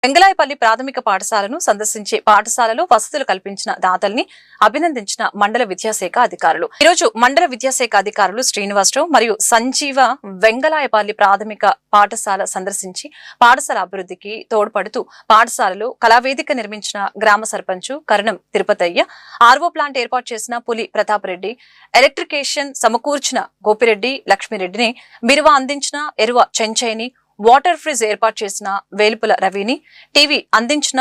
వెంగళాయపల్లి ప్రాథమిక పాఠశాలను సందర్శించి పాఠశాలలో వసతులు కల్పించిన దాతల్ని అభినందించిన మండల విద్యాశాఖ అధికారులు. ఈ రోజు మండల విద్యాశాఖ అధికారులు శ్రీనివాసరావు మరియు సంజీవ వెంగళాయపల్లి ప్రాథమిక పాఠశాల సందర్శించి పాఠశాల అభివృద్ధికి తోడ్పడుతూ పాఠశాలలో కళావేదిక నిర్మించిన గ్రామ సర్పంచు కరణం తిరుపతయ్య, ఆర్వో ప్లాంట్ ఏర్పాటు చేసిన పులి ప్రతాప్ రెడ్డి, ఎలక్ట్రికేషన్ సమకూర్చిన గోపిరెడ్డి లక్ష్మిరెడ్డిని, బిరువా అందించిన ఎరువ చెంచైని, వాటర్ ఫ్రిజ్ ఏర్పాటు చేసిన వేలుపుల రవిని, టీవీ అందించిన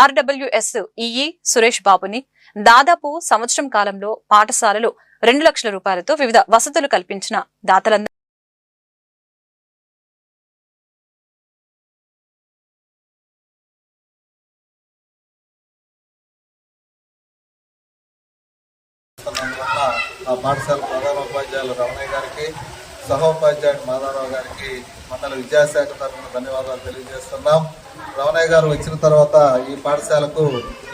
ఆర్డబ్ల్యూఎస్ ఈఈ సురేష్ బాబుని, దాదాపు సంవత్సరం కాలంలో పాఠశాలలో 2 లక్షల రూపాయలతో వివిధ వసతులు కల్పించిన దాతలందరూ పాఠశాల ప్రధానోపాధ్యాయులు రమణయ్య గారికి, సహోపాధ్యాయుడు మాధవరావు గారికి మండల విద్యాశాఖ తరఫున ధన్యవాదాలు తెలియజేస్తున్నాం. రమణయ్య గారు వచ్చిన తర్వాత ఈ పాఠశాలకు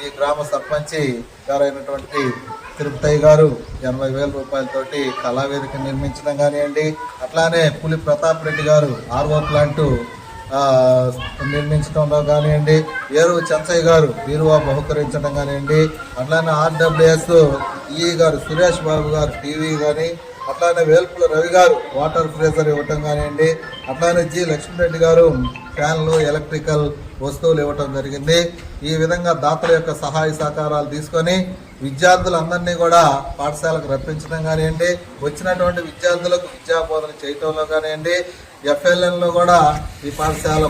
ఈ గ్రామ సర్పంచి గారైనటువంటి తిరుపతయ్య గారు 80,000 రూపాయలతోటి కళావేదిక నిర్మించడం కానివ్వండి, అట్లానే పులి ప్రతాప్ రెడ్డి గారు ఆర్వో ప్లాంటు నిర్మించడంలో కానివ్వండి, ఏరువు చెంచయ్య గారు బీరువా బహుకరించడం కానివ్వండి, అట్లానే ఆర్డబ్ల్యూఎస్ ఈ గారు సురేష్ బాబు గారు టీవీ కానీ, అట్లానే వేల్పుల రవి గారు వాటర్ ఫ్రీజర్ ఇవ్వటం కానివ్వండి, అట్లానే జి లక్ష్మీరెడ్డి గారు ఫ్యాన్లు, ఎలక్ట్రికల్ వస్తువులు ఇవ్వటం జరిగింది. ఈ విధంగా దాతల యొక్క సహాయ సహకారాలు తీసుకొని విద్యార్థులందరినీ కూడా పాఠశాలకు రప్పించడం కానివ్వండి, వచ్చినటువంటి విద్యార్థులకు విద్యాబోధన చేయటంలో కానివ్వండి, ఎఫ్ఎల్ఎన్లో కూడా ఈ పాఠశాల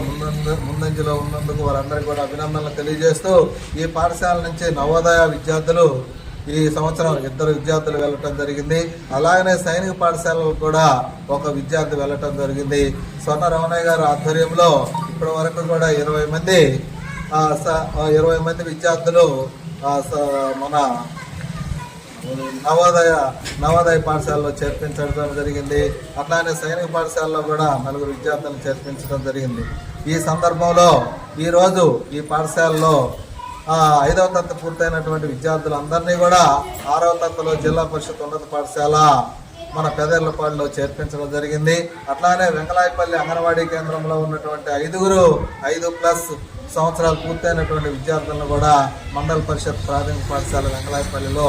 ముందంజలో ఉన్నందుకు వారందరికీ కూడా అభినందనలు తెలియజేస్తూ, ఈ పాఠశాల నుంచి నవోదయ విద్యార్థులు ఈ సంవత్సరం 2 విద్యార్థులు వెళ్ళటం జరిగింది. అలాగనే సైనిక పాఠశాలలో కూడా ఒక విద్యార్థి వెళ్ళటం జరిగింది. స్వర్ణ రమణయ్య గారి ఆధ్వర్యంలో ఇప్పటి వరకు కూడా 20 మంది విద్యార్థులు మన నవోదయ పాఠశాలలో చేర్పించడం జరిగింది. అట్లానే సైనిక పాఠశాలలో కూడా 4 విద్యార్థులను చేర్పించడం జరిగింది. ఈ సందర్భంలో ఈరోజు ఈ పాఠశాలలో 5వ తరగతి పూర్తయినటువంటి విద్యార్థులందరినీ కూడా 6వ తరగతిలో జిల్లా పరిషత్ ఉన్నత పాఠశాల మన పెదర్లపాడులో చేర్పించడం జరిగింది. అట్లానే వెంగళాయపల్లి అంగన్వాడీ కేంద్రంలో ఉన్నటువంటి 5+ సంవత్సరాలు పూర్తయినటువంటి విద్యార్థులను కూడా మండల పరిషత్ ప్రాథమిక పాఠశాల వెంగళాయపల్లిలో